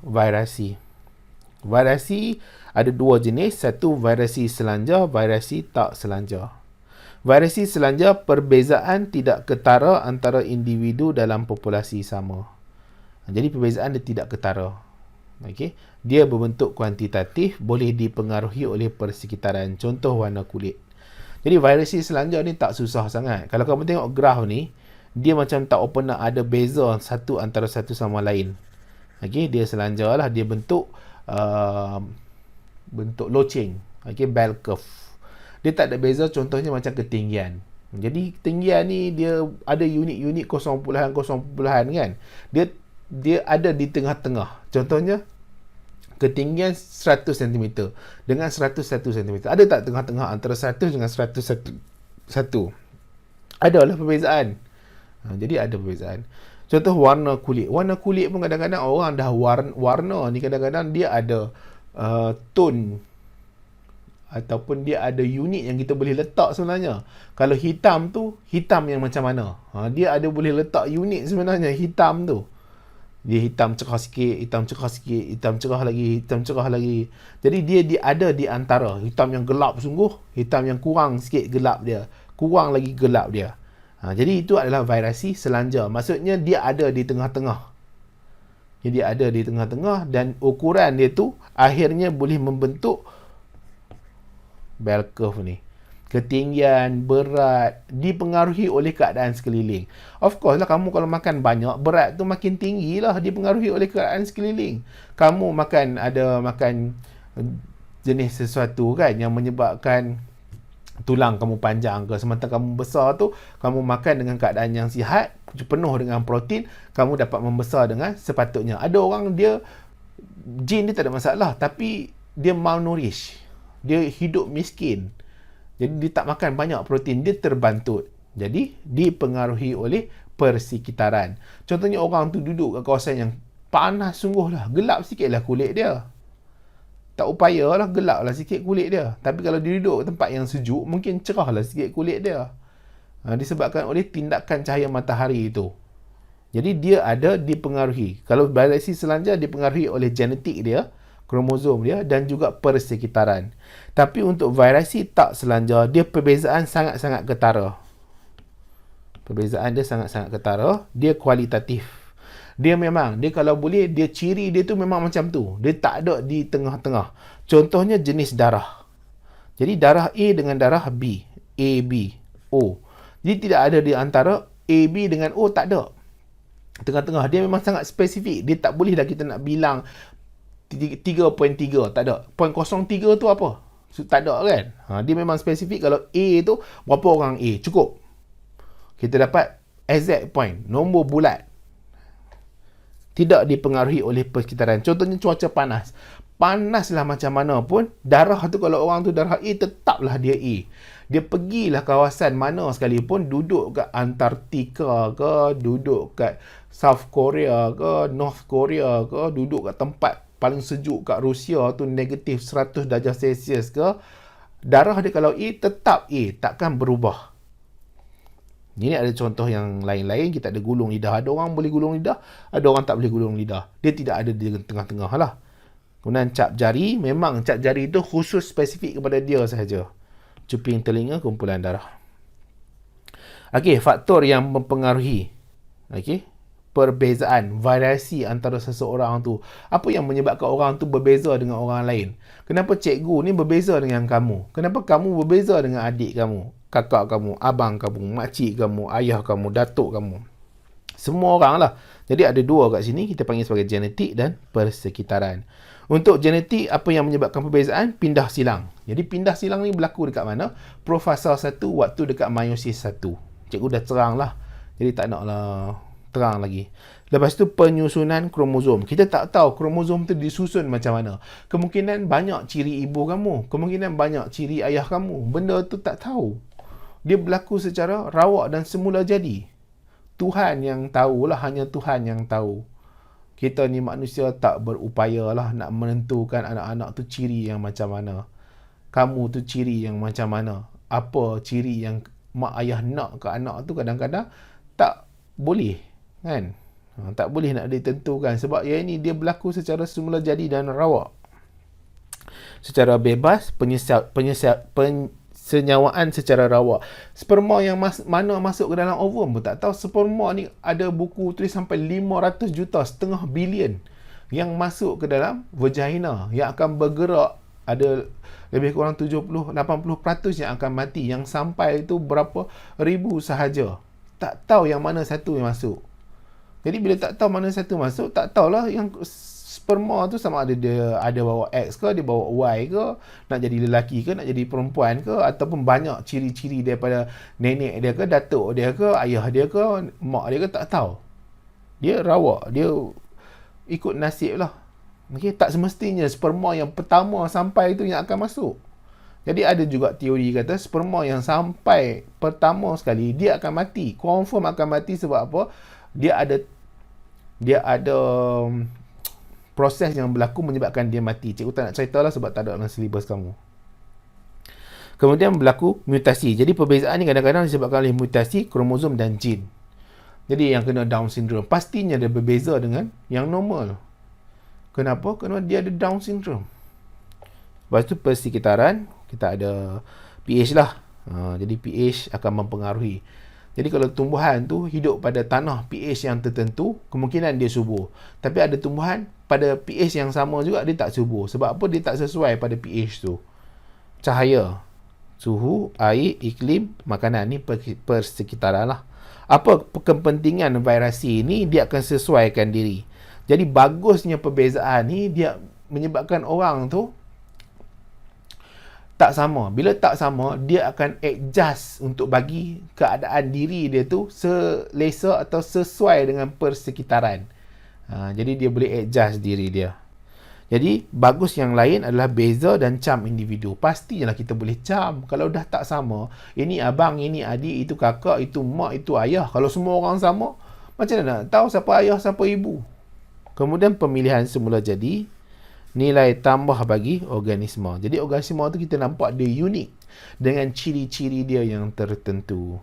virasi. Virasi ada dua jenis. Satu virasi selanjar, virasi tak selanjar. Virasi selanjar, perbezaan tidak ketara antara individu dalam populasi sama. Jadi perbezaan dia tidak ketara. Okay? Dia berbentuk kuantitatif, boleh dipengaruhi oleh persekitaran. Contoh warna kulit. Jadi virasi selanjar ni tak susah sangat. Kalau kamu tengok graf ni, dia macam tak pernah ada beza satu antara satu sama lain. Okay? Dia selanjar lah. Dia bentuk bentuk loceng. Okay? Bell curve. Dia tak ada beza, contohnya macam ketinggian. Jadi ketinggian ni dia ada unit-unit kosong-kosong kan. Dia ada di tengah-tengah. Contohnya ketinggian 100 cm dengan 101 cm. Ada tak tengah-tengah antara 100 dengan 101? Adalah perbezaan. Jadi ada perbezaan. Contoh warna kulit. Warna kulit pun kadang-kadang orang dah warna ni kadang-kadang dia ada tone ataupun dia ada unit yang kita boleh letak sebenarnya. Kalau hitam tu, hitam yang macam mana? Dia ada boleh letak unit sebenarnya hitam tu. Dia hitam cerah sikit, hitam cerah sikit, hitam cerah lagi, hitam cerah lagi. Jadi dia ada di antara. Hitam yang gelap sungguh, hitam yang kurang sikit gelap dia. Kurang lagi gelap dia. Jadi itu adalah virasi selanjar. Maksudnya dia ada di tengah-tengah. Jadi dia ada di tengah-tengah dan ukuran dia tu akhirnya boleh membentuk bell curve ni. Ketinggian, berat dipengaruhi oleh keadaan sekeliling. Of course lah, kamu kalau makan banyak, berat tu makin tinggi lah, dipengaruhi oleh keadaan sekeliling. Kamu makan jenis sesuatu kan yang menyebabkan tulang kamu panjang ke, sementara kamu besar tu, kamu makan dengan keadaan yang sihat, penuh dengan protein, kamu dapat membesar dengan sepatutnya. Ada orang dia gene dia tak ada masalah, tapi dia malnourished. Dia hidup miskin. Jadi dia tak makan banyak protein, dia terbantut. Jadi dipengaruhi oleh persekitaran. Contohnya orang tu duduk kat kawasan yang panas sungguh lah, gelap sikit lah kulit dia. Tak upaya lah, gelap lah sikit kulit dia. Tapi kalau dia duduk tempat yang sejuk, mungkin cerah lah sikit kulit dia. Disebabkan oleh tindakan cahaya matahari itu. Jadi dia ada dipengaruhi. Kalau virasi selanjar dipengaruhi oleh genetik dia, kromosom dia dan juga persekitaran. Tapi untuk virasi tak selanjar, dia perbezaan sangat-sangat ketara. Perbezaan dia sangat-sangat ketara. Dia kualitatif. Dia kalau boleh, dia ciri dia tu memang macam tu. Dia tak ada di tengah-tengah. Contohnya jenis darah. Jadi darah A dengan darah B. A, B, O. Jadi tidak ada di antara A, B dengan O, tak ada. Tengah-tengah. Dia memang sangat spesifik. Dia tak boleh dah kita nak bilang 3.3, tak ada. 0.03 tu apa? Tak ada kan? Dia memang spesifik. Kalau A tu, berapa orang A? Cukup. Kita dapat exact point. Nombor bulat. Tidak dipengaruhi oleh persekitaran. Contohnya cuaca panas. Panaslah macam mana pun, darah tu kalau orang tu darah A, tetaplah dia A. Dia pergilah kawasan mana sekalipun, duduk kat Antartika ke, duduk kat South Korea ke, North Korea ke, duduk kat tempat paling sejuk kat Rusia tu negatif 100 darjah Celsius ke, darah dia kalau A, tetap A, takkan berubah. Ini ada contoh yang lain-lain. Kita ada gulung lidah. Ada orang boleh gulung lidah, ada orang tak boleh gulung lidah. Dia tidak ada di tengah-tengah lah. Kemudian cap jari, memang cap jari itu khusus spesifik kepada dia sahaja. Cuping telinga, kumpulan darah. Okey, faktor yang mempengaruhi perbezaan, variasi antara seseorang tu. Apa yang menyebabkan orang tu berbeza dengan orang lain? Kenapa cikgu ni berbeza dengan kamu? Kenapa kamu berbeza dengan adik kamu, kakak kamu, abang kamu, makcik kamu, ayah kamu, datuk kamu? Semua orang lah. Jadi ada dua kat sini, kita panggil sebagai genetik dan persekitaran. Untuk genetik, apa yang menyebabkan perbezaan? Pindah silang. Jadi pindah silang ni berlaku dekat mana? Profasa 1 waktu dekat meiosis 1. Cikgu dah terang lah. Jadi tak nak lah terang lagi. Lepas tu penyusunan kromosom. Kita tak tahu kromosom tu disusun macam mana. Kemungkinan banyak ciri ibu kamu. Kemungkinan banyak ciri ayah kamu. Benda tu tak tahu. Dia berlaku secara rawak dan semula jadi. Tuhan yang tahulah, hanya Tuhan yang tahu. Kita ni manusia tak berupaya lah nak menentukan anak-anak tu ciri yang macam mana. Kamu tu ciri yang macam mana. Apa ciri yang mak ayah nak ke anak tu kadang-kadang tak boleh. Kan? Tak boleh nak ditentukan sebab yang ini dia berlaku secara semula jadi dan rawak. Secara bebas, penyewaan secara rawak. Sperma yang mana masuk ke dalam ovum pun tak tahu. Sperma ni ada buku tulis sampai 500 juta, setengah bilion yang masuk ke dalam vagina yang akan bergerak. Ada lebih kurang 70-80% yang akan mati, yang sampai itu berapa ribu sahaja. Tak tahu yang mana satu yang masuk. Jadi bila tak tahu mana satu masuk, tak tahulah yang sperma tu sama ada dia ada bawa X ke, dia bawa Y ke, nak jadi lelaki ke, nak jadi perempuan ke, ataupun banyak ciri-ciri daripada nenek dia ke, datuk dia ke, ayah dia ke, mak dia ke, tak tahu. Dia rawak, dia ikut nasib lah. Okay? Tak semestinya sperma yang pertama sampai itu yang akan masuk. Jadi ada juga teori kata sperma yang sampai pertama sekali dia akan mati. Confirm akan mati sebab apa? Dia ada proses yang berlaku menyebabkan dia mati. Cikgu tak nak cerita lah sebab tak ada dalam silibus kamu. Kemudian berlaku mutasi. Jadi perbezaan ni kadang-kadang disebabkan oleh mutasi kromosom dan jin. Jadi yang kena Down syndrome pastinya dia berbeza dengan yang normal. Kenapa? Kerana dia ada Down syndrome. Lepas tu persekitaran, kita ada pH lah. Jadi pH akan mempengaruhi. Jadi kalau tumbuhan tu hidup pada tanah pH yang tertentu, kemungkinan dia subur. Tapi ada tumbuhan pada pH yang sama juga dia tak subur. Sebab apa? Dia tak sesuai pada pH tu. Cahaya, suhu, air, iklim, makanan ni persekitaran lah. Apa kepentingan variasi ni? Dia akan sesuaikan diri. Jadi bagusnya perbezaan ni dia menyebabkan orang tu tak sama. Bila tak sama, dia akan adjust untuk bagi keadaan diri dia tu selesa atau sesuai dengan persekitaran. Jadi dia boleh adjust diri dia. Jadi bagus yang lain adalah beza dan cam individu. Pastilah kita boleh cam. Kalau dah tak sama, ini abang, ini adik, itu kakak, itu mak, itu ayah. Kalau semua orang sama, macam mana nak tahu siapa ayah, siapa ibu? Kemudian pemilihan semula jadi nilai tambah bagi organisma. Jadi organisma tu kita nampak dia unik dengan ciri-ciri dia yang tertentu.